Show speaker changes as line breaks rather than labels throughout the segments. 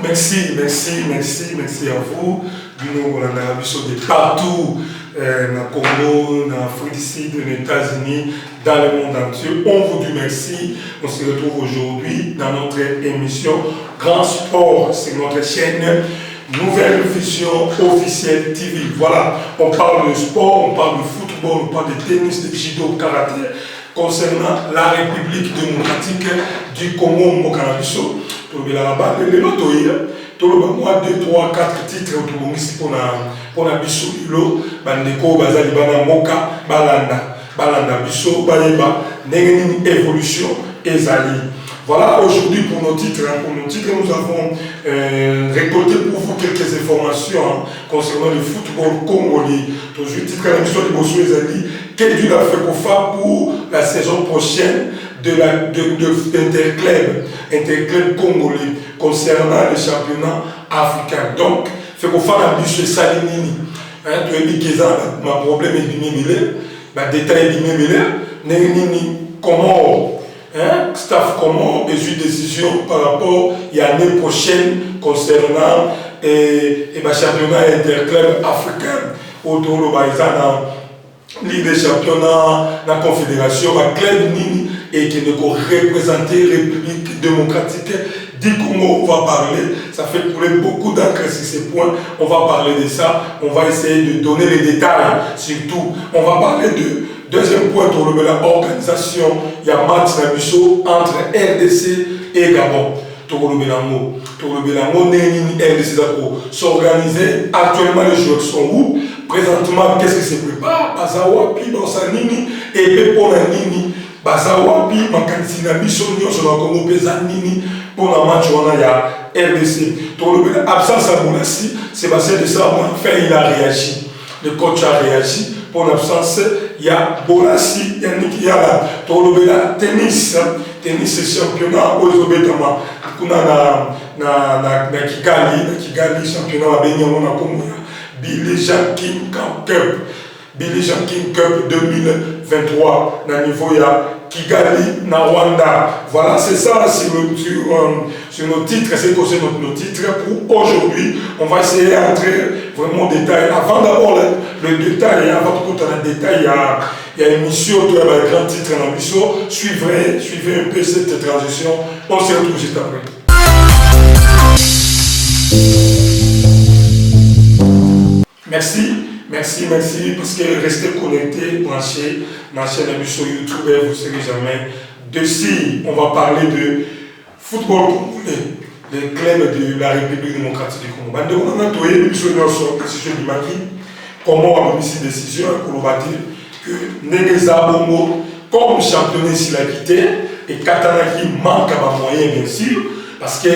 merci à vous. Nous, on a vu de partout, dans Congo, en Afrique du Sud, aux États-Unis, dans le monde entier. On vous dit merci. On se retrouve aujourd'hui dans notre émission Grand Sport sur notre chaîne Nouvelle Vision Officielle TV. Voilà, on parle de sport, on parle de football, on parle de tennis, de judo, de karaté, concernant la République démocratique du Congo, Mokanabiso. Tout le monde le lotoïa. Tout le monde, 2, 3, 4 titres pour la biso ilo, bandeko, bazali, bana, moka, balanda, biso, bayeba, nengenini, évolution, ezali. Voilà, aujourd'hui pour nos titres, nous avons récolté pour vous quelques informations concernant le football congolais. Toujours titre à la mission de Bosso Ezali, quel Dieu l'a fait pour la saison prochaine de Interclub congolais concernant le championnat africain. Donc, fait qu'on fasse un biche salinini. Tu as dit que ma problème est diminué, ma détail est diminué, comment, staff, comment et une décision par rapport à l'année prochaine concernant le championnat interclub africain. Autour de la Ligue des championnats, la confédération, la club Nini et qui nous représente la République démocratique du Congo. On va parler, ça fait couler beaucoup d'encre sur ces points. On va parler de ça, on va essayer de donner les détails. Surtout, on va parler de deuxième point pour l'organisation. Il y a match Nabiso entre RDC et Gabon. Toro Belango, RDC s'organiser. Actuellement, les joueurs sont où? Présentement, qu'est-ce qui se prépare? Bazawapi, Bansanini, et Peponanini. Bazawapi, Makanisi Nabiso, sur la Congo Pézanini, pour la match, on a RDC. Toro Belango, absence à Bonassi, Sébastien de Sarmon, il a réagi. Le coach a réagi. Pour l'absence, il y a Bonassi, il y a Nikiala, Toro Belango, tennis championnat aux Obétama. Na Kigali championnat à Benyamo na Congo. Billy Jean King Cup 2023 na niveau ya Kigali na Rwanda. Voilà, c'est ça sur nos titres, c'est quoi nos titres pour aujourd'hui. On va essayer d'entrer vraiment en détail. Avant d'avoir le détail, avant de compter le détail, il y a une émission, il y a un grand titre en ambition. Suivez un peu cette transition. On se retrouve juste après. Merci, parce que restez connectés, branchés, ma chaîne sur YouTube, vous ne serez jamais dessus. On va parler de football congolais, les clubs de la République démocratique du Congo. On a trouvé une décision du Maki, comment on a mis cette décision, pour que Negeza Bongo, comme championnat s'il a quitté, et Katanaki manque à moyen, bien sûr, parce que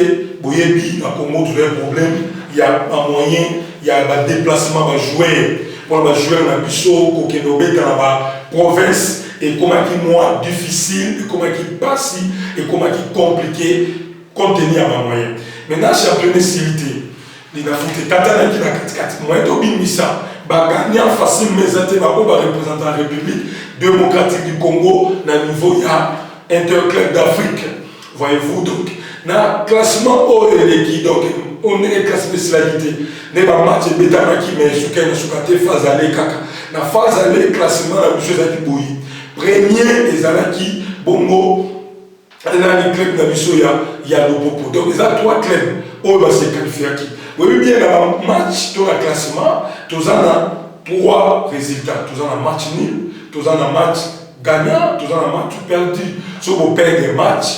Boyebi, dans Congo, tout un problème, il y a un moyen, il y a un déplacement à jouer. Pour jouer dans la Bissau, Kokenobe, dans la province, et comment il est moins difficile, et comment il est passé, et comment il est compliqué, compte tenu à ma moyen. Maintenant, championnat civité, il a foutu Katanaki dans 4-4. Moi, je suis ça. Gagner facile, mais je représenter la République démocratique du Congo, dans le niveau interclub d'Afrique. Voyez-vous, donc, dans le classement, on est classé spécialité. Les matchs de Bétamaki, mais ce qu'il y a phase aller, la phase aller, classement, la chose qui bouillit. Premier, les Alaki, Bongo, dans les clubs il y a le Popo. Donc, il y a 3 clubs. On va se qualifier qui. Vous voyez bien, dans le match, tout le classement, tous en 3 résultats. Tous en match nul, tous en match gagnant, tous en match perdu. Si vous perdez des matchs,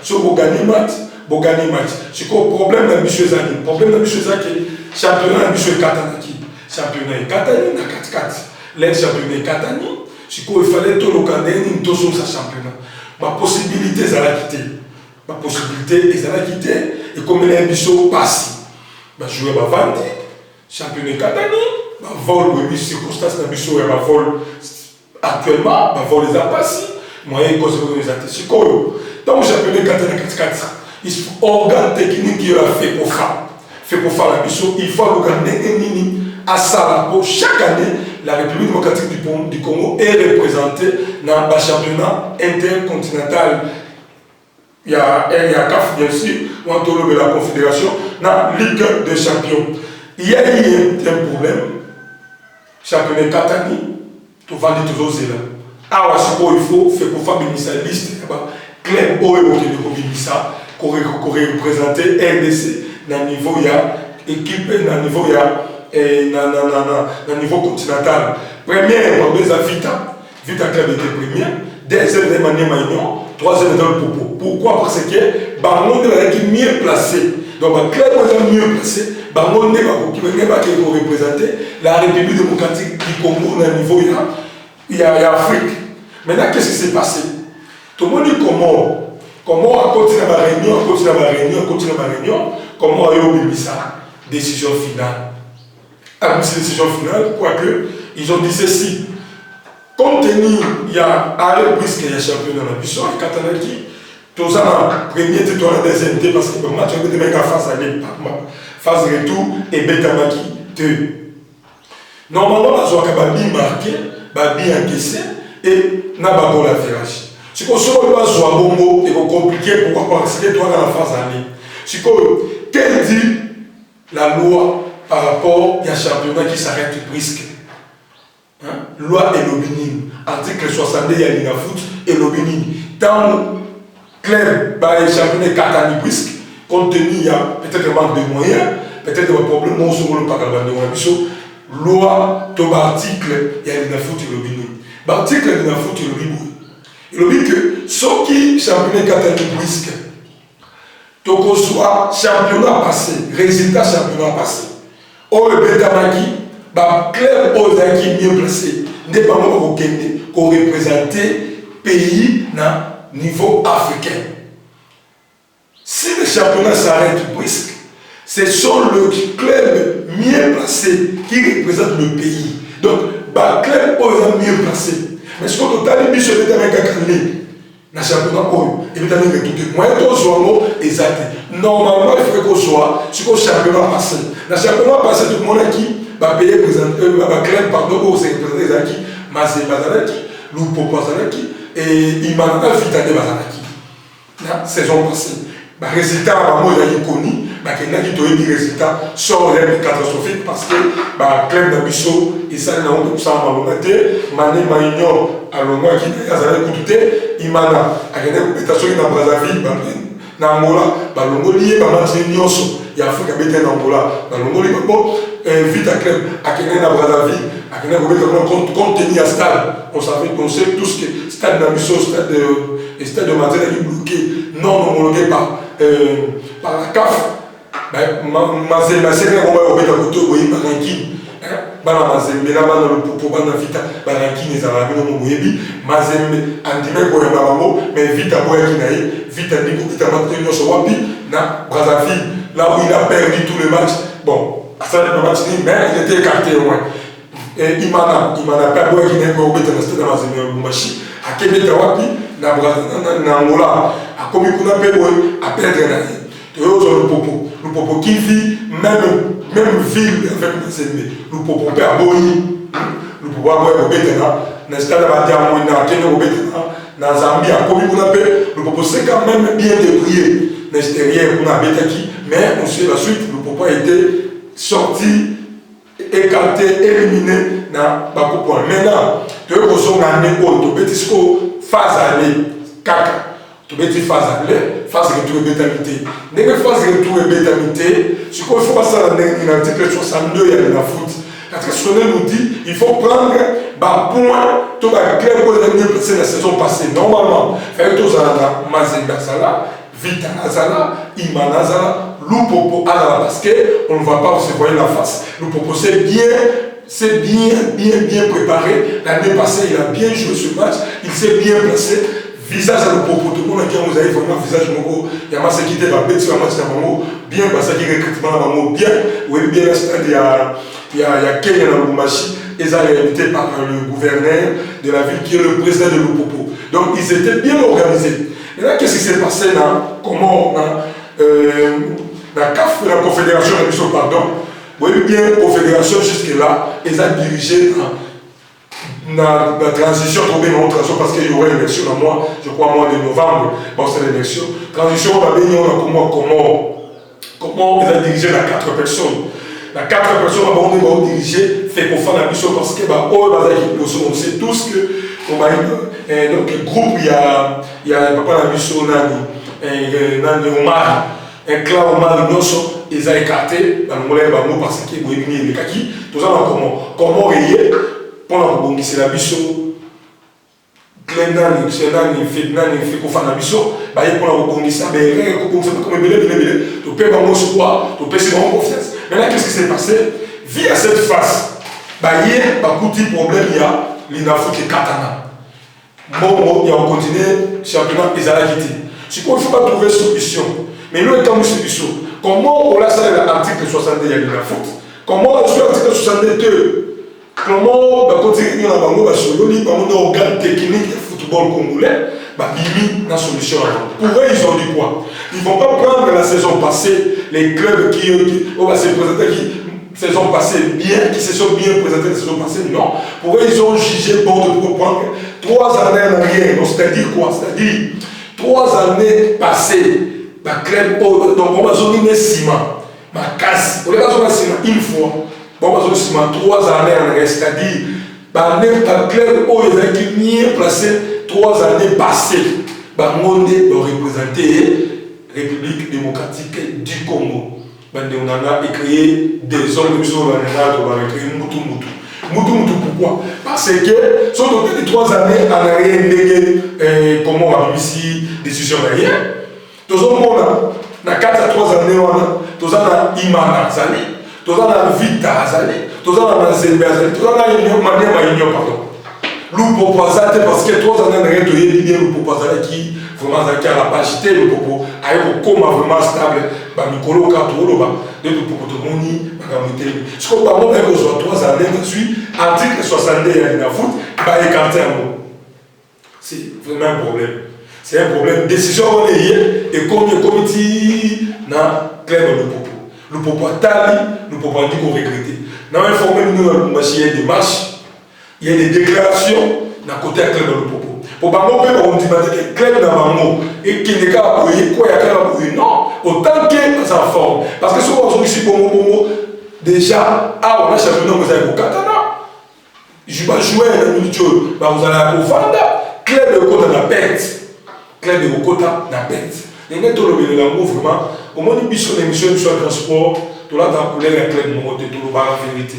si vous gagnez match, vous gagnez match. C'est quoi le problème de M. Zaki? Le problème de M. Zaki, championnat de M. Katanaki. Championnat Katani, na 4-4. L'ex-championnat Katani, c'est quoi il fallait tout le cadre, tout sur sa championnat. Ma possibilité, c'est la quitter. Ma possibilité, c'est la quitter. Et comme il y a un bichot passé, je jouer ma vente, championnat Katani, ma vol, oui, circonstance d'un bichot, ma vol actuellement, ma vol les a passés. Moyen de organiser. C'est quoi? Dans le championnat Katani 4-4, il faut organe technique qui a fait pour faire la mission. Il faut organiser à ça pour chaque année. La République démocratique du Congo est représentée dans le championnat intercontinental il y a CAF bien sûr, ou en de la Confédération, dans la Ligue des Champions. Il y a eu un problème, championnat Katani, tu vas dire toujours là. Alors, il faut faire pour faire une liste, club où il représenter RDC dans le niveau il y a équipe dans le niveau il y a dans le niveau continental. Première, on a Vita Club était premier, deuxième année Magnon, troisième dans le Popo. Pourquoi? Parce que Bangon est mieux placé. Donc le club est mieux placé. Bangon n'est pas représenter la République démocratique du Congo dans le niveau il y a Afrique. Maintenant, qu'est-ce qui s'est passé? Tout le monde dit comment on continue ma réunion, comment on a eu ça? Décision finale. Alors, c'est décision finale, quoique, ils ont dit ceci. Compte tenu, il y a Arrêt Brisque qui est champion dans la mission, et Katanaki, tout ça, premier titre, deuxième titre, parce que le match, il y a phase retour, et Betamaki 2. Normalement, la joie Babi marqué, Babi encaissé, et Nababo la virage. Si on se voit sur Bongo, il est compliqué, pourquoi parce que toi dans la phase année. Si qu'elle dit la loi par rapport à un championnat qui s'arrête brisque. Loi et l'obénin. Article 62, il y a l'INA foot et l'obénin. Dans clair, le championnat Katani brisque, compte tenu, il y a peut-être un manque de moyens, peut-être un problème, on se voit par la loi, tout article, il y a l'INA foot et l'obénin. L'article de l'INA foot et l'obénin. Il dit que ceux qui championnat Katani brisque, donc soit championnat passé, résultat championnat passé. Or le Betamaki, clair aux qui mieux placé, n'est pas moi qui représente pays na niveau africain. Si le championnat s'arrête brisque, ce sont les clubs mieux placés qui représentent le pays. Donc, clair aux mieux placés. Mais ce qu'on a dit, c'est que dans le championnat, évidemment, il y a tout le monde exact. Normalement, il faut qu'on soit sur le championnat passé. Dans le championnat passé, tout le monde qui va payer club, pardon, c'est représenté qui Mazé Bazalaki, Lupo Bazalaki, et Imana Vitane Bazalaki. La saison passée. Le résultat, il y a connu, il y a des résultats sur les catastrophiques parce que le club de Bissot, il s'est rendu compte que ça a Mané Maïnion, à l'Ongo, qui a écouté, Imana, a gagné une compétition dans Brazzaville, dans Angola, l'Ongo lié, il y a Afrique qui a été en Angola, l'Ongo lié, Vita Club, a gagné dans Brazzaville, a gagné compte tenu à stade. On sait tous que stade de Bissot, stade de Madrid est bloqué, non homologué par la CAF. Mazé, on va mettre à côté, vous voyez, par un qui. Mazembe là dans le popo dans vita baranki les arabes no moyebi mazembe andime ko ya bango mais vita boya kinaye vita ndiko vita matino so wapi na Brazzaville là où il a perdu tous les matchs bon ça le match mais il était écarté au moins et Imana pas boya kinaye ko beta na stade mazembe Lumbashi a kebeta wapi na Brazzaville na Angola a komi kuna pebo a perdre na le popo qui vit même ville avec Mazembe, le popo père Boyi, le popo a boy na stade à Diamond na Kenya na Zambie a commis qu'on appelle le popo c'est quand même bien débrouillé l'extérieur qu'on a bétaki mais on sait la suite le popo a été sorti écarté éliminé na Bakopo maintenant tu veux qu'on soit en école tu bétisco phase aller caca tu veux dire phase aller phase retour bétamité dès que phase retour bétamité ce qu'il faut passer dans l'article 62 il y a de la foot. L'article 62 nous dit il faut prendre point tout le club pour le mieux placé la saison passée normalement faire tout ça Mazembe Azala Vita Azala Imana Azala Lupopo Azala parce qu'on ne va pas se voir la face. Lupopo c'est bien préparé l'année passée il a bien joué ce match il s'est bien placé visage à Lupopo tout le monde qui vous avez vraiment visage moko il y a masse qui était la bête sur la match d'Amango bien parce qu'il y a recrutement d'Amango bien oui bien le stade il y a Kenya dans Lumbashi et ça réalité par le gouverneur de la ville qui est le président de Lupopo donc ils étaient bien organisés et là qu'est-ce qui s'est passé là comment la CAF la confédération pardon oui bien confédération jusque là ils ont dirigé la transition, parce qu'il y aurait une élection dans mois, je crois, mois de novembre, bon, c'est l'élection. Transition, on va venir comment ils ont dirigé la 4 personnes. La 4 personnes, on va diriger, fait qu'on fasse la mission parce que, on sait tous que, donc, le groupe, il y a papa la mission, Nani Omar, un clan Omar, ils ont écarté, dans le moment parce qu'il y a des kaki, tout ça, comment rayer, pendant que c'est la mission, Nani fait qu'on fasse la mission, il pour la ça, mais comme tu peux pas tu peux se rendre confiance. Maintenant, qu'est-ce qui s'est passé? Via cette phase, il y a beaucoup de problèmes, il y a l'Inafrique et Katana. Bon, il y a continué le championnat des Alagiti. Je crois qu'il ne faut pas trouver solution. Mais nous, étant une solution, comment on a ça dans l'article 62 de la foot? Comment sur l'article 62, comment on va continuer à un organe technique de football congolais, il y a une solution. Pour eux, ils ont dit quoi? Ils ne vont pas prendre la saison passée, les clubs qui vont se présenter, qui saison passée bien, qui se sont bien présentés la saison passée, non. Pour eux, ils ont jugé bon de prendre 3 années en arrière. C'est-à-dire quoi? C'est-à-dire 3 années passées, donc on va donner ciment, ma casse, on va donner ciment une fois, on va donner ciment 3 années en arrière, c'est-à-dire, le club où ils ont bien placé 3 années passées, on doit représenter la République démocratique du Congo. On a créé des organisations, on a créé Mutu. Pourquoi? Parce que, sur les 3 années en arrière, comment on a ici, décision derrière, tout le monde a 4 à 3 années, tout le monde a Imana Zali, tout le monde a Vita Zali, tout le monde a Zembe Zali, tout le monde a Union, pardon. L'Upo Pazate, parce que 3 années en arrière, il y a l'Upo Pazate qui vraiment a la pagité, le Popo, a eu vraiment stable, Mikolo Katolo, de Popotomoni, ce qu'on va voir avec 3 années, ensuite, article 62 de la foot, il va écarter un mot. C'est vraiment un problème. C'est un problème. Décision on est et comme le comité n'a clair le Popo. Le Popo a tali, le Popo a dit qu'on regrettait. Nous avons informé nous dans le il y a des marches, il y a des déclarations d'un côté à clair le Popo. Pour pas mon père, on dit que clair dans mon mot et qu'il n'est qu'à appuyer, quoi, il y a qu'à appuyer. Non, autant que ça forme. Parce que souvent, on dit bon, déjà, on a championnat, vous avez au Katana. Je vais jouer dans une chose, vous allez au Fanda. Clair de côté dans la perte. Clair de côté dans la perte. Les gens qui ont le mouvement, au moins, ils sont émission sur le transport, tout là, dans la clair de mon côté, tout le bas, la vérité.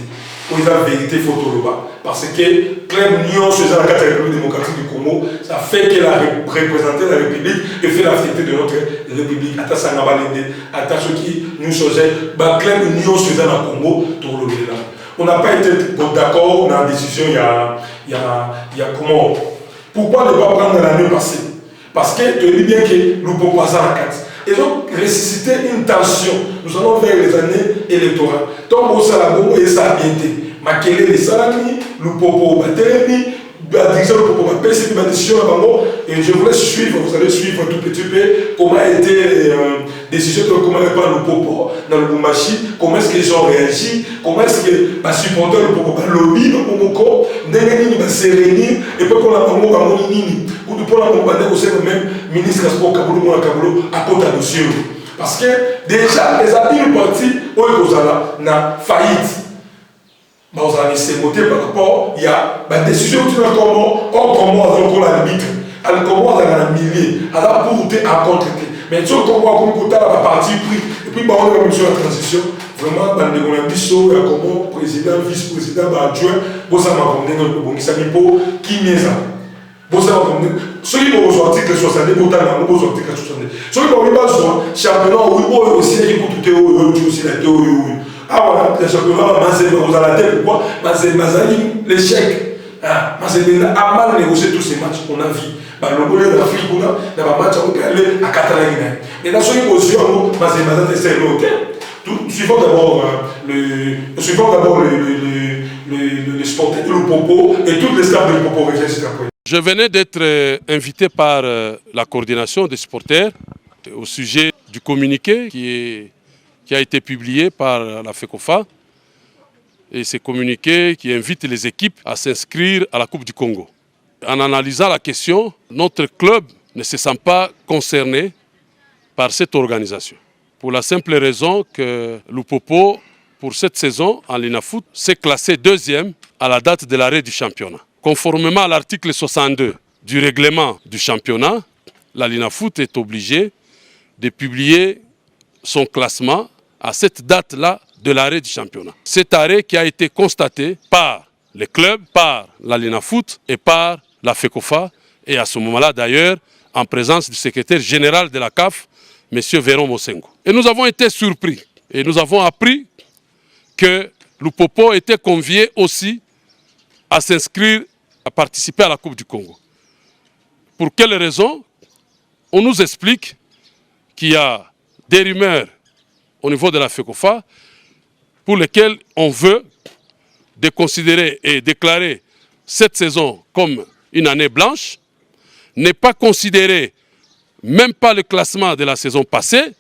Pour la vérité, il faut tout le bas. Parce que clair union, ce genre de République démocratique du Congo, ça fait qu'elle a représenté la République et fait la fierté de notre République. Attends, ça n'a pas l'aidé. Attends, ceux qui nous choisissent, clair union, ce genre de Congo, tout le là. On n'a pas été d'accord dans la décision, il y a comment. Pourquoi ne pas prendre l'année passée? Parce que tu dis bien que nous pouvons passer à la carte. Et donc, ressusciter une tension. Nous allons vers les années électorales. Donc, on s'est la et ça a bien été. Makele les salami, nous pouvons battre la direction de Popo Mapé, c'est ma décision là-bas. Et je voulais suivre, vous allez suivre tout petit peu comment a été la décision de comment répondre le Popo dans le Boumachi, comment est-ce que les gens réagissent, comment est-ce que les supporters le Popo lobby dans le Momoko, Neneni va se réunir, et puis pour la Mambo, à Moninini, ou pour la Mambo, au sein même ministre des Sports Kaboulou, à côté de monsieur. Parce que déjà, les habits partis, on a faillite. Vous avez moté par rapport, il y a des décisions qui sont comment on commence encore la limite, on commence à la millier, à la pour à contre. Mais tu vois comment on a la partie pris, et puis on a même sur la transition, vraiment, on a dit comment président, vice-président, adjoint, vous avez ramené notre bon qui s'appelle qui n'est ça. Vous avez ramené, ceux qui ont besoin d'article 60, vous avez besoin d'article 60. Ceux qui ont besoin, championnat, oui, aussi, qui pour tout est aussi la théorie. Ah voilà, les championnats, vous avez la tête, pourquoi? L'échec. Il a mal négocié tous ces matchs qu'on a vus. Le goût de l'Afrique, on a match à Catalogne. Et dans ce niveau, c'est l'autre. Suivons d'abord le sportif, le Popo et toutes les stars de Popo reviennent juste après.
Je venais d'être invité par la coordination des supporters au sujet du communiqué qui a été publié par la FECOFA. et ces communiqués qui invitent les équipes à s'inscrire à la Coupe du Congo. En analysant la question, notre club ne se sent pas concerné par cette organisation. Pour la simple raison que Lupopo, pour cette saison en Linafoot, s'est classé deuxième à la date de l'arrêt du championnat. Conformément à l'article 62 du règlement du championnat, la Linafoot est obligée de publier son classement à cette date-là de l'arrêt du championnat. Cet arrêt qui a été constaté par les clubs, par la Linafoot et par la FECOFA, et à ce moment-là d'ailleurs, en présence du secrétaire général de la CAF, M. Véron Mosengo. Et nous avons été surpris et nous avons appris que Lupopo était convié aussi à s'inscrire, à participer à la Coupe du Congo. Pour quelle raison? On nous explique qu'il y a des rumeurs au niveau de la FECOFA pour lesquelles on veut considérer et déclarer cette saison comme une année blanche, n'est pas considérer même pas le classement de la saison passée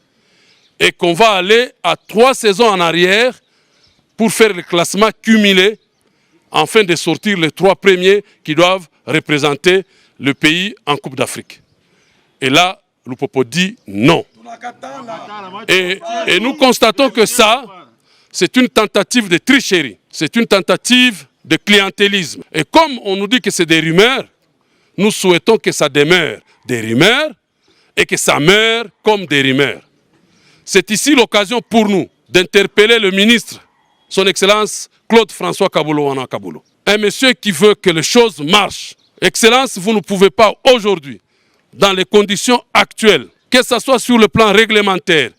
et qu'on va aller à 3 saisons en arrière pour faire le classement cumulé afin de sortir les 3 premiers qui doivent représenter le pays en Coupe d'Afrique. Et là, Lupopo dit non. Et nous constatons que ça, c'est une tentative de tricherie, c'est une tentative de clientélisme. Et comme on nous dit que c'est des rumeurs, nous souhaitons que ça demeure des rumeurs et que ça meure comme des rumeurs. C'est ici l'occasion pour nous d'interpeller le ministre, son Excellence Claude-François Kaboulo Wana Kaboulo. Un monsieur qui veut que les choses marchent. Excellence, vous ne pouvez pas aujourd'hui, dans les conditions actuelles, que ce soit sur le plan réglementaire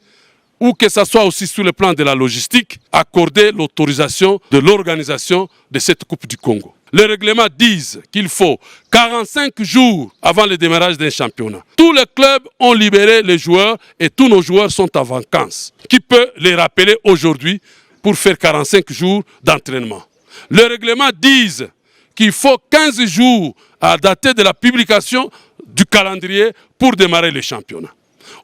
ou que ce soit aussi sur le plan de la logistique, accorder l'autorisation de l'organisation de cette Coupe du Congo. Les règlements disent qu'il faut 45 jours avant le démarrage d'un championnat. Tous les clubs ont libéré les joueurs et tous nos joueurs sont en vacances. Qui peut les rappeler aujourd'hui pour faire 45 jours d'entraînement? Les règlements disent qu'il faut 15 jours à dater de la publication du calendrier pour démarrer les championnats.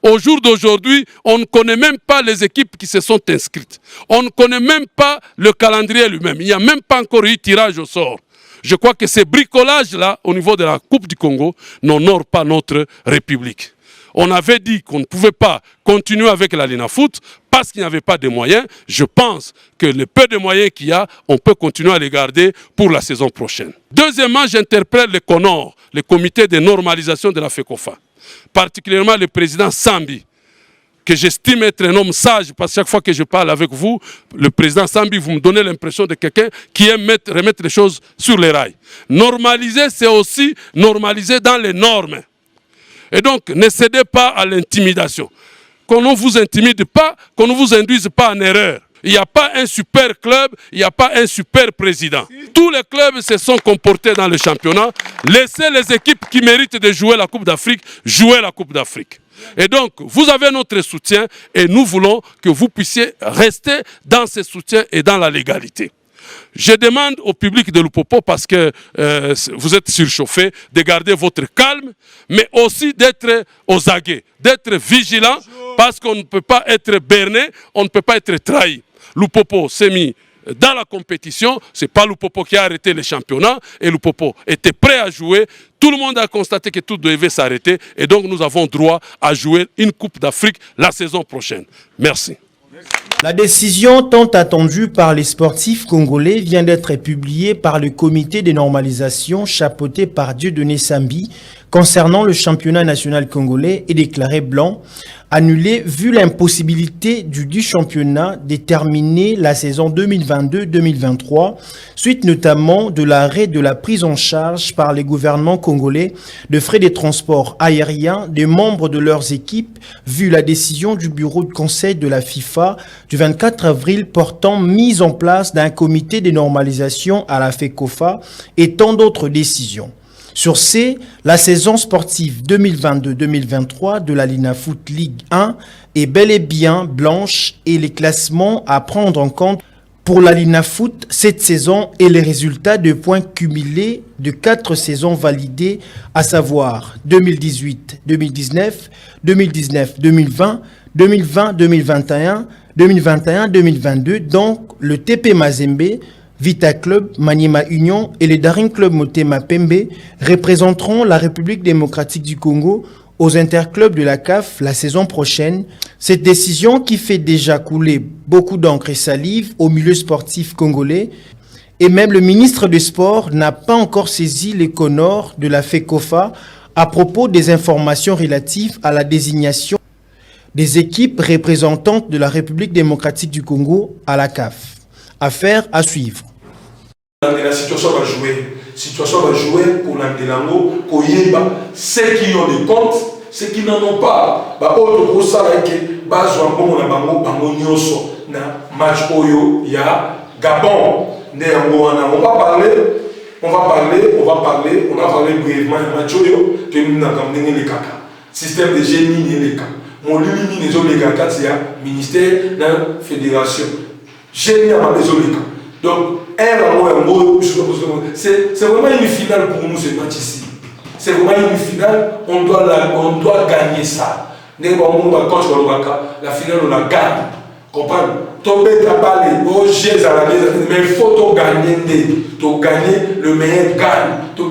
Au jour d'aujourd'hui, on ne connaît même pas les équipes qui se sont inscrites. On ne connaît même pas le calendrier lui-même. Il n'y a même pas encore eu tirage au sort. Je crois que ces bricolages-là, au niveau de la Coupe du Congo, n'honorent pas notre République. On avait dit qu'on ne pouvait pas continuer avec la Linafoot parce qu'il n'y avait pas de moyens. Je pense que le peu de moyens qu'il y a, on peut continuer à les garder pour la saison prochaine. Deuxièmement, j'interpelle le CONOR, le comité de normalisation de la FECOFA. Particulièrement le président Sambi, que j'estime être un homme sage, parce que chaque fois que je parle avec vous, le président Sambi, vous me donnez l'impression de quelqu'un qui aime remettre les choses sur les rails. Normaliser, c'est aussi normaliser dans les normes. Et donc, ne cédez pas à l'intimidation. Qu'on ne vous intimide pas, qu'on ne vous induise pas en erreur. Il n'y a pas un super club, il n'y a pas un super président. Tous les clubs se sont comportés dans le championnat. Laissez les équipes qui méritent de jouer la Coupe d'Afrique jouer la Coupe d'Afrique. Et donc, vous avez notre soutien et nous voulons que vous puissiez rester dans ce soutien et dans la légalité. Je demande au public de Lupopo, parce que vous êtes surchauffé, de garder votre calme, mais aussi d'être aux aguets, d'être vigilant, parce qu'on ne peut pas être berné, on ne peut pas être trahi. Lupopo s'est mis dans la compétition, ce n'est pas Lupopo qui a arrêté le championnat, et Lupopo était prêt à jouer. Tout le monde a constaté que tout devait s'arrêter, et donc nous avons droit à jouer une Coupe d'Afrique la saison prochaine. Merci.
La décision tant attendue par les sportifs congolais vient d'être publiée par le comité de normalisation chapeauté par Dieudonné Sambi concernant le championnat national congolais est déclaré blanc, annulé vu l'impossibilité du championnat de terminer la saison 2022-2023, suite notamment de l'arrêt de la prise en charge par les gouvernements congolais de frais de transport aérien des membres de leurs équipes, vu la décision du bureau de conseil de la FIFA du 24 avril portant mise en place d'un comité de normalisation à la FECOFA et tant d'autres décisions. Sur ce, la saison sportive 2022-2023 de la Linafoot Ligue 1 est bel et bien blanche et les classements à prendre en compte pour la Linafoot cette saison et les résultats de points cumulés de 4 saisons validées, à savoir 2018-2019, 2019-2020, 2020-2021, 2021-2022, donc le TP Mazembe, Vita Club, Maniema Union et le Daring Club Motema Pembe représenteront la République démocratique du Congo aux interclubs de la CAF la saison prochaine. Cette décision qui fait déjà couler beaucoup d'encre et salive au milieu sportif congolais, et même le ministre des Sports n'a pas encore saisi les connors de la FECOFA à propos des informations relatives à la désignation des équipes représentantes de la République démocratique du Congo à la CAF. Affaire à suivre.
La situation va jouer pour l'Andelango, pour Yeba, ceux qui ont des comptes, ceux qui n'en ont pas. Autre ça, on na match Oyo, il y a Gabon. On va parler brièvement de match Oyo, que nous avons les caca. Système de génie, les caca. Mon limite, les caca, c'est le ministère de la fédération. Génie à les caca. Donc, c'est vraiment une finale pour nous ce match ici. C'est vraiment une finale, on doit gagner ça. La finale, on la gagne. Comprenez? Mais il faut gagner. Le meilleur gagne. Tu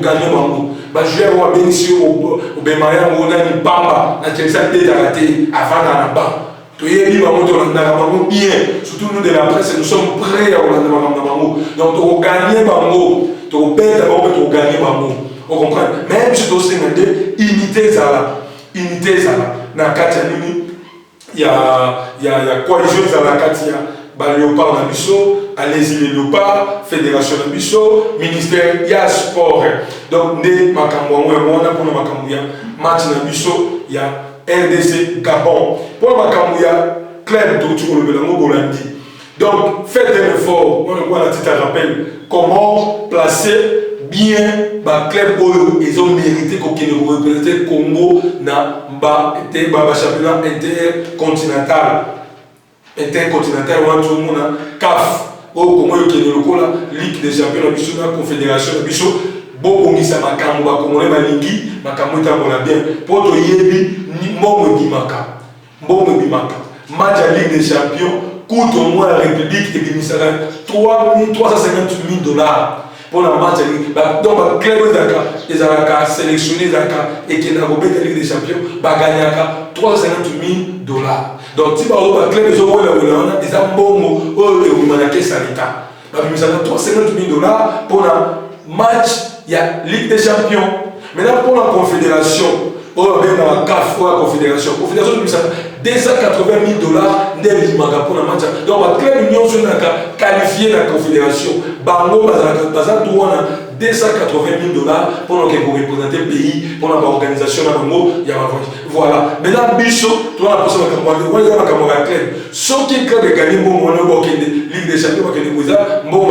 gagnes. Je vais voir au Bémaria, on a une bamba, avant la bamba. Bien, surtout nous de la presse, nous sommes prêts à Bango. Donc, tu gagner Bango, tu gagner Bango. On comprend? Même si tu as unité Zala, dans il y a coalition Zala Katia, Léopard Nabiso, allez-y les Léopard, Fédération Nabiso, ministère, il y a sport. Donc, ne Makamouya, on a pour Makamouya, match Nabiso, il y a RDC Gabon. Pour Makamouya, club de Belango Bolandi. Donc, faites un effort. On a un rappel. Comment placer bien le club où ils ont mérité qu'on représente le Congo dans le championnat intercontinental. Intercontinental, on a tout le monde CAF. Au Congo, il y a la Ligue des champions, la Confédération, beaucoup de gens qui ont malingi, makambo tambola bien. Pour to yebi ni momo bimaka. Momo bimaka. Match à Ligue des champions coûte au moins la République et l'administration 350 000 $. Pour la match à Ligue. Donc le club ils ont sélectionné et qui n'a pas la Ligue des champions, gagné 350 000 $. Donc si par exemple le club ils ont ils ont momo ou manaké sanita. Ils ont 350 000 $ pour la match. Il y a Ligue des champions. Maintenant, pour la Confédération, on va dans la CAF pour la Confédération. Confédération, 280 000 $, pour la match. Donc, la club Union sur qualifié la Confédération. Bango, Bazar, 280 000 $ pour représenter le pays, pour l'organisation de Bango. Voilà. Maintenant, Bichot, tu vas la passer à la club. Ceux qui club de gagner, bon, Ligue des champions, bon,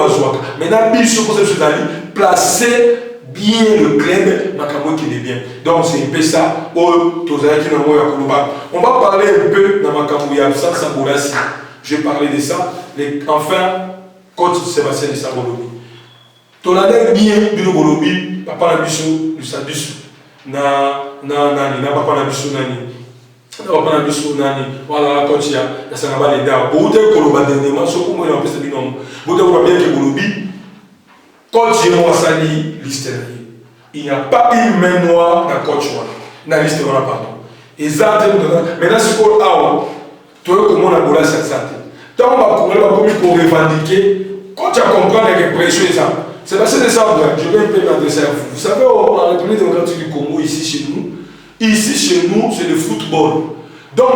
maintenant, Bichot, pour ce placer bien le club, Makambo qui est bien. Donc c'est un peu ça. On va parler un peu de Makambo Yabsa Sabolassi. Je vais parler de ça. Enfin, coach Sébastien de Sabolobi. Ton année bien du Bolobi, papa Nabiso, du Sadus, na papa Nabiso Nani. Papa Nabiso Nani. Voilà, coach ya Sanaba Leda. Beaucoup de Koloba dernièrement, sauf pour moi, il a appelé ce binom. Beaucoup de bien que Bolobi. Coach Sali liste. Il n'y a pas une main noire dans coach dans la liste de la pardon. Exactement. Maintenant, c'est quoi ah tu vois comment on a boulé cette santé. Tant on va pour revendiquer, quand tu comprends les pressions ça. C'est parce que ça, je vais un peu m'adresser à vous. Vous savez, la République démocratique du Congo, ici chez nous, c'est le football. Donc,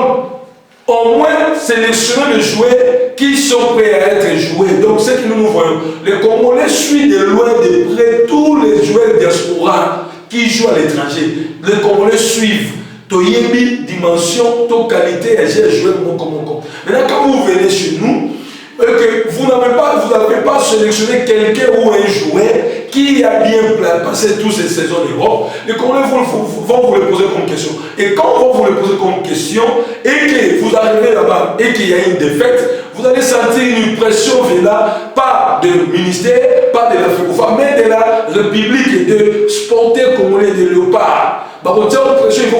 au moins sélectionner les joueurs qui sont prêts à être joués. Donc, ce que nous voyons, les Congolais suivent de loin, de près tous les joueurs diaspora qui jouent à l'étranger. Les Congolais suivent. Toyebi, dimension, to qualité, et j'ai joué comme. Maintenant, quand vous venez chez nous, vous n'avez pas sélectionné quelqu'un ou un joueur qui a bien passé toutes ces saisons d'Europe. Les Congolais vont vous le poser comme question. Et quand on va vous le poser comme question, et que vous arrivez là-bas et qu'il y a une défaite, vous allez sentir une pression venant pas du ministère, pas de la FECOFA, mais de la République et de sportifs congolais de Léopard. Ils vont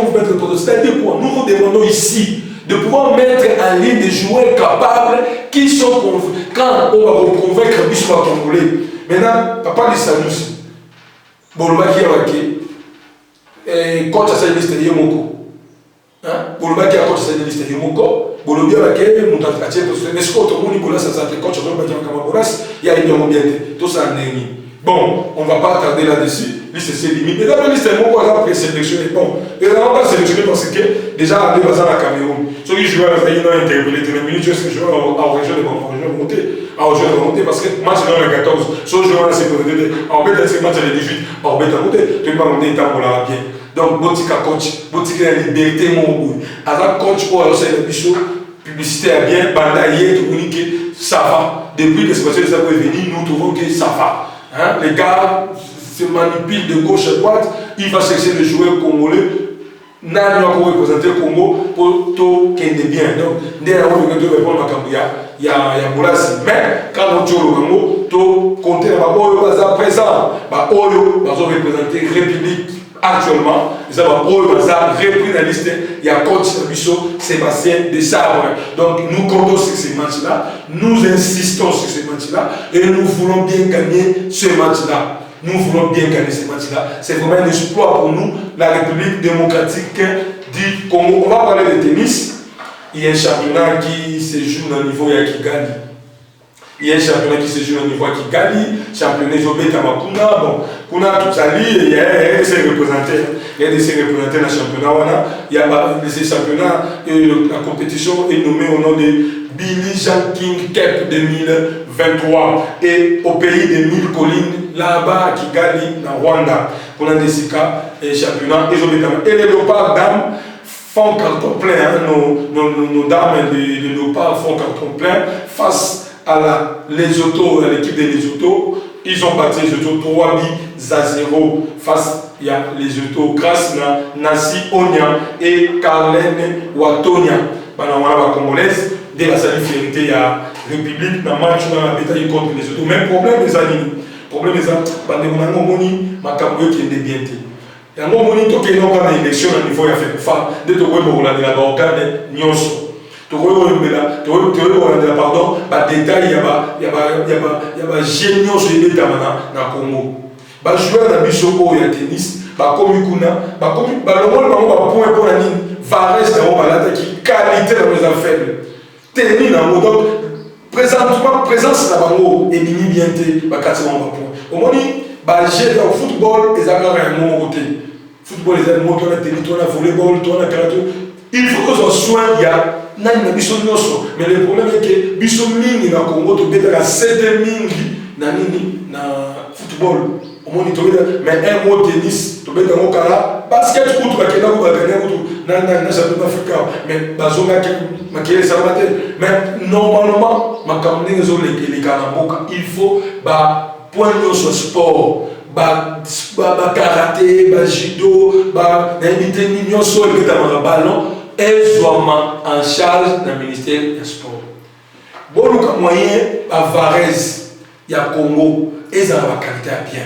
vous mettre le protest. C'est-à-dire quoi? Nous vous demandons ici de pouvoir mettre en ligne des joueurs capables qui sont quand on va convaincre les Congolais. Maintenant, papa dit ça nous. Bolobaki Awake, coach à sa liste de Yomoko. Bolobaki a coach à sa liste de Yomoko. Bolobaki Awake, Moutatia, mais ce qu'on a dit, Bolas, ça a été coach à Bolas, il y a une bien tout ça en ennemi. Bon, on ne va pas tarder là-dessus. Liste c'est limite. Mais d'abord, liste est beaucoup à présélectionner. Bon, et là, on va sélectionner parce que déjà, on est basé à Cameroun. Ceux qui jouent à la Réunion ont interpellé. Les minutes, je sais que je joue en région de monter. En région de monter parce que match dans le 14. Ceux qui jouent à la sécurité, en fait, c'est match à la 18. En fait, à monter. Tu peux monter, tu as bien. Donc, Botika coach, Botika la liberté, mon goût. Alors, coach, pour alors, c'est le bichot. Publicité à bien, batailler, tout le monde dit que ça va. Depuis que c'est passé, ça peut venir, nous trouvons que ça va. Hein? Les gars se manipulent de gauche à droite, il va chercher le joueur congolais, n'a pas représenter le Congo pour tout qu'il est bien. Donc, dès qu'on veut répondre à Kambuya, il y a Bolassi. Mais quand on dit au Congo, tout compter à présent, on va représenter la République actuellement, ils ont repris la liste, il y a coach Bisso, Sébastien Desabre. Donc nous comptons sur ces matchs-là, nous insistons sur ces matchs-là et nous voulons bien gagner ce match-là. Nous voulons bien gagner ce match-là. C'est vraiment un exploit pour nous, la République démocratique du Congo. On va parler de tennis. Il y a un championnat qui se joue au niveau de Kigali. Il y a un championnat qui se joue au niveau de Kigali, championnat Zobé Tamakuna, bon, Kuna tout ça, il y a des représentants, il y a des représentants dans le championnat, il y a des championnats, et la compétition est nommée au nom de Billy Jean King Cup 2023 et au pays des 1000 collines, là-bas à Kigali, dans Rwanda, on a des SICA et championnat Zobé Tamakuna. Et les léopards dames font carton plein, hein, nos dames de léopards font carton plein face à l'équipe de Lesotho. Ils ont battu les autos 3 buts à 0 face à les autos grâce à Nassi Onya et Carlene Watonia. La Congolaise, dès la salle fierté, il y a la République, dans le match, dans la bataille contre les autos. Même problème, les amis. Problème, les amis. On a un moni, ma Cameroun qui est bien. Il y a un moni qui est dans l'élection au niveau de la FECFA. Dès que vous avez la organe, Nyonso. Pardon, détail, il y a géniaux sur les Tamana dans le Congo. Les joueurs de Bissoko et tennis, comme Kuna, comme le point pour la ligne, Vares qui qualité dans les affaires. Tennis dans le donc, présentement, présence dans le Congo, et Bini bien té, au moins, j'ai dans le football, ils ont un mot côté. Football, ils ont un mot, toi, la tennis, toi, la volleyball, toi, la karaté. Il faut que ce soit, il y a. Mais le problème est que biso mingi na Congo to beta 7 mingi na nini na football au moins mais un mot tennis to beta mo kala basket coup to bakena ko bagana ko na championnat africain mais bazonga ke makele sabate mais normalement makamne zo les kana mboka il faut point sur sport karaté judo invité nino so le beta ballon et soit en charge du ministère des Sports. Bon, le moyen, à Varese, il y a Congo, et ça va qualité à bien.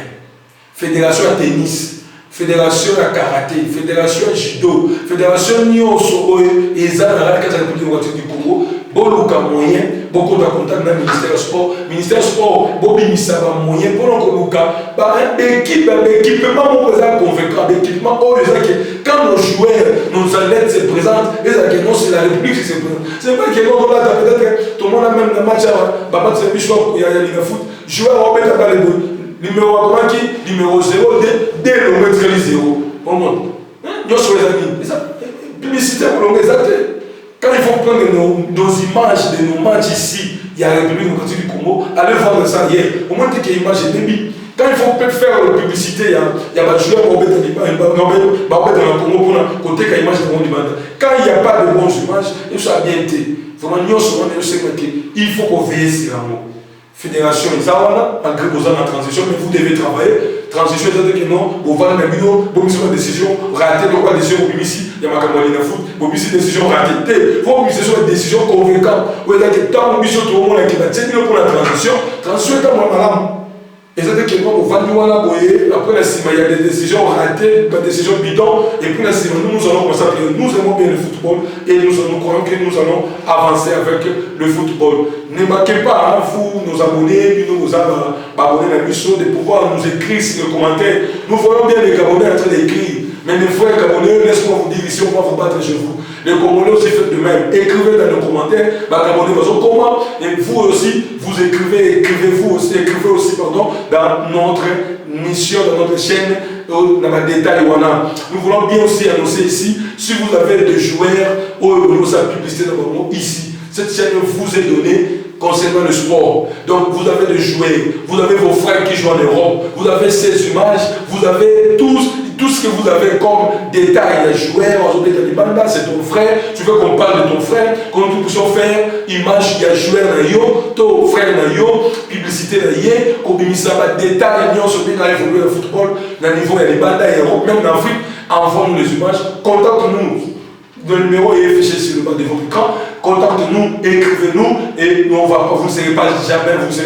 Fédération à tennis, fédération à karaté, fédération à judo, fédération Nyonso, et ça va la République du Congo. Bon, le moyen, beaucoup de contacts dans le ministère des Sports. Ministère des Sports, Bobby Missaba moyen, pour le équipement, convaincant, équipement, quand nos joueurs, nos athlètes se présentent, les non, c'est la République qui se présente. C'est pas que peut-être tout le monde a même le match il y a le foot, joueur en fait pas les bouts. Numéro 1 qui, numéro 0, dès le mètre 0. Au monde. Nous sommes les amis. Publicité pour les athlètes. Quand il faut prendre nos images de nos matchs ici, il y a la République démocratique du Congo, allez voir ça hier. Au moins, qu'il y a une image de débit. Quand il faut faire la publicité, il y a des joueurs qui vont mettre dans le Congo pour côté qu'il y a image de bon demande. Quand il n'y a pas de bonnes images, il faut bien été. Il faut qu'on veille sur l'amour. Fédération, malgré vos ans en transition, mais vous devez travailler. Transition, c'est-à-dire que non, vous allez dans le vidéo, vous avez une décision ratée, donc la décision, vous ici, il y a ma campagne de foot, vous avez une décision ratée. Vous avez une décision convaincante. Vous avez tant de mission, tout le monde qui va tenir pour la transition. Transition est un bon malade. Exactement, au Vanduana Boye, après la CIMA, il y a des décisions ratées, des décisions bidons, et puis la CIMA, nous allons commencer à dire, nous aimons bien le football, et nous croyons que nous allons avancer avec le football. Ne manquez pas, hein, vous, nos abonnés, puis nous abonnés à la mission, de pouvoir nous écrire sur les commentaires. Nous voyons bien les Gabonais en train d'écrire, mais les frères Gabonais, laisse-moi vous dire ici, on va vous battre chez vous. Les Congolais aussi faites de même. Écrivez dans les commentaires, comment, et vous aussi, vous écrivez aussi dans notre mission, dans notre chaîne, dans le détail. Nous voulons bien aussi annoncer ici, si vous avez des joueurs, nous avons publicité ici. Cette chaîne vous est donnée concernant le sport. Donc vous avez des joueurs, vous avez vos frères qui jouent en Europe, vous avez ces images, vous avez tout ce que vous avez comme détail, les joueurs, c'est ton frère, tu veux qu'on parle de ton frère, qu'on nous puissions faire image, il y a joueur na yo, ton frère na yo, publicité na yé, qu'on bimisa ba détail, nous sommes bien à évoluer le football, dans le niveau il y a des bandes Europe, même en Afrique, envoie-nous les images, contacte-nous. Le numéro est affiché sur le bas de votre écran. Contactez-nous, écrivez-nous et nous on va pas, vous ne serez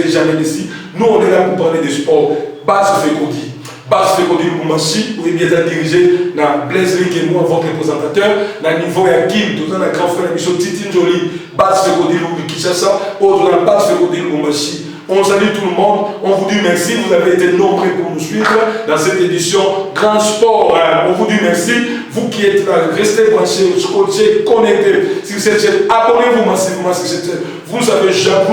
jamais ici. Nous on est là pour parler de sport. Base Fekodi. Base Fekodi Lumumbashi, vous êtes bien dirigé dans Blaise Rick et moi, votre représentateur. Dans le niveau Yakim, tout dans la grande frère mission Titi Njoli. Base Fekodi Lumumbashi, autre dans Base Fekodi Lumumbashi. On salue tout le monde, on vous dit merci, vous avez été nombreux pour nous suivre dans cette édition Grand Sport. On vous dit merci, vous qui êtes là, restez branchés, scotchés, connectés sur cette chaîne, abonnez-vous massivement sur cette chaîne. Vous ne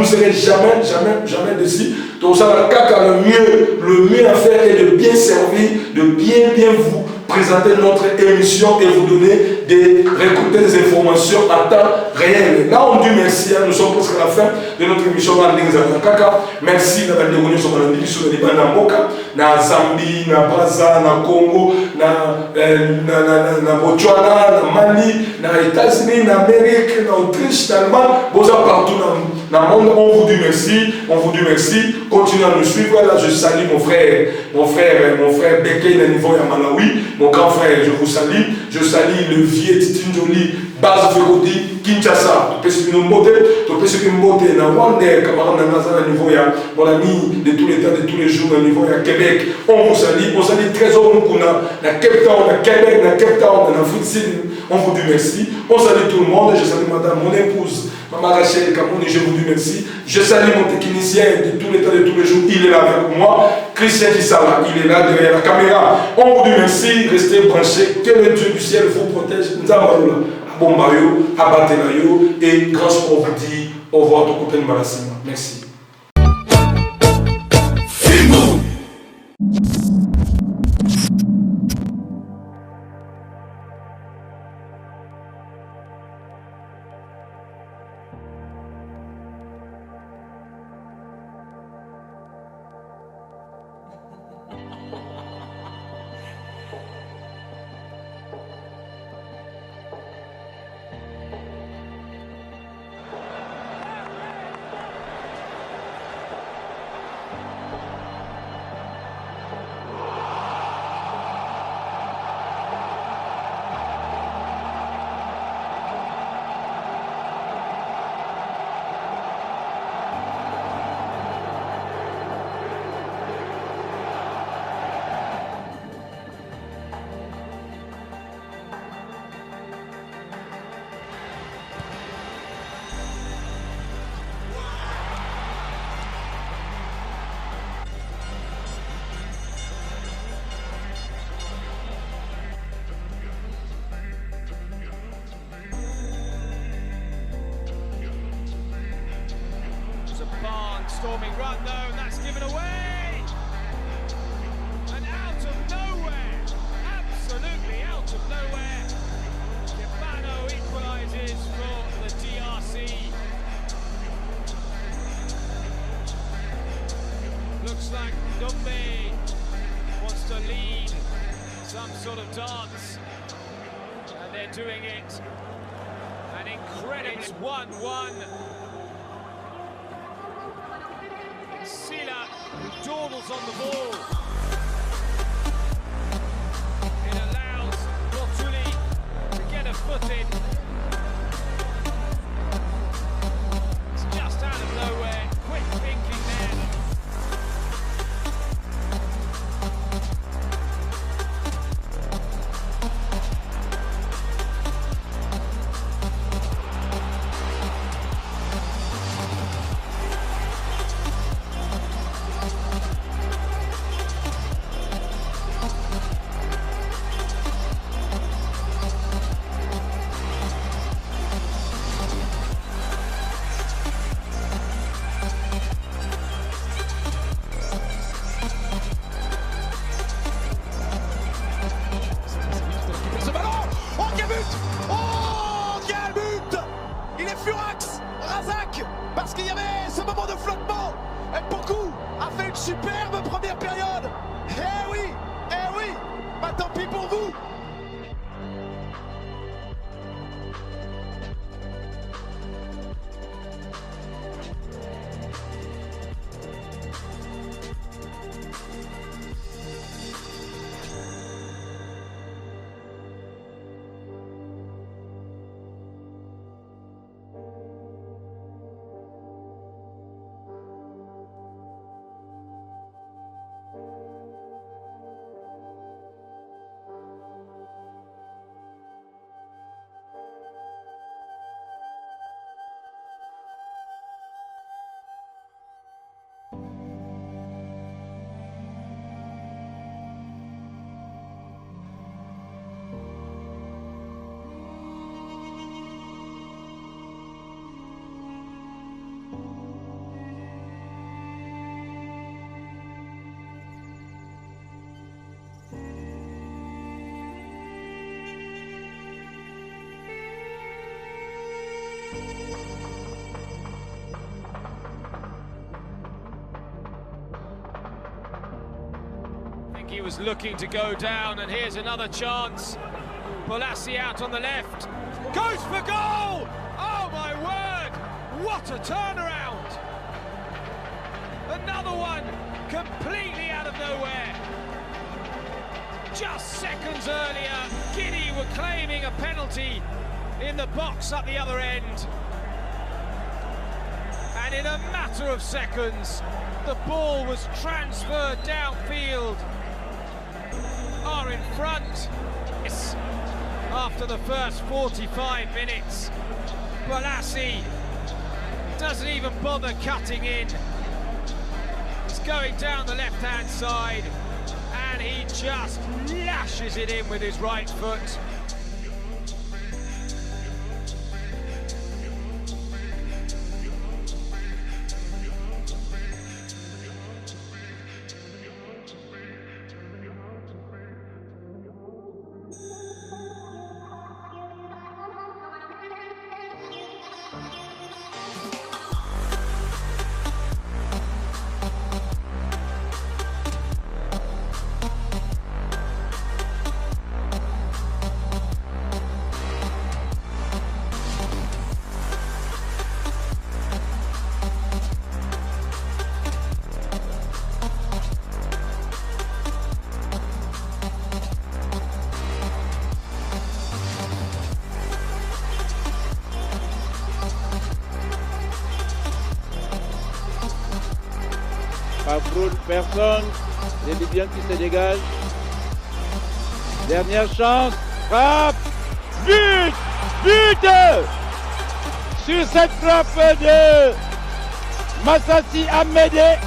serez jamais déçus. Donc ça, le mieux à faire est de bien servir, de bien vous présenter notre émission et vous donner récolter des informations à temps réel. Là, on dit merci, nous sommes presque à la fin de notre émission. Merci à la réunion sur le débat na Zambie, na Brazza, na Congo, na Botswana, na Mali, na États-Unis, na Amérique, na Autriche, na Allemagne, partout dans le monde. On vous dit merci, continuez à nous suivre. Là, je salue mon frère Beke, le niveau à Malawi, mon grand frère, je vous salue. Je salue le vieux Titi Njoli, Base Fekodi, Kinshasa. Tu peux me na Wande, camarade Namazan, niveau ya mon ami de tous les temps, de tous les jours, au niveau ya Québec. On vous salue Trésor Mukuna, na Cape Town, na Québec, na Cape Town, na Afrique Sud. On vous dit merci. On salue tout le monde. Je salue madame, mon épouse, Maman Rachel Kamouni, je vous dis merci. Je salue mon technicien de tous les temps, de tous les jours. Il est là avec moi. Christian Kissala, il est là derrière la caméra. On vous dit merci. Restez branchés. Que le Dieu du ciel vous protège. Nzamaroula, Bombayo, Abatenayo. Et Grand Sport vous dit au revoir de côté de Malassima. Merci.
Storming run though, and that's given away. And out of nowhere, absolutely out of nowhere, Kebano equalises for the DRC. Looks like Ndombe wants to lead some sort of dance, and they're doing it. An incredible 1-1. Sila, who dawdles on the ball. It allows Bortuli to get a foot in. It's just out of nowhere. Quick thinking there.
qu'il y avait ce moment de flottement. Et Poku a fait une superbe première période. Eh oui, bah tant pis pour vous.
He was looking to go down, and here's another chance. Bolasie out on the left, goes for goal! Oh my word, what a turnaround! Another one, completely out of nowhere. Just seconds earlier, Guinea were claiming a penalty in the box at the other end. And in a matter of seconds, the ball was transferred downfield. Are in front. Yes. After the first 45 minutes, Bolasie doesn't even bother cutting in. He's going down the left-hand side, and he just lashes it in with his right foot.
Pas personne, c'est Libyen qui se dégage. Dernière chance, frappe, but sur cette frappe de Massassi Amédé.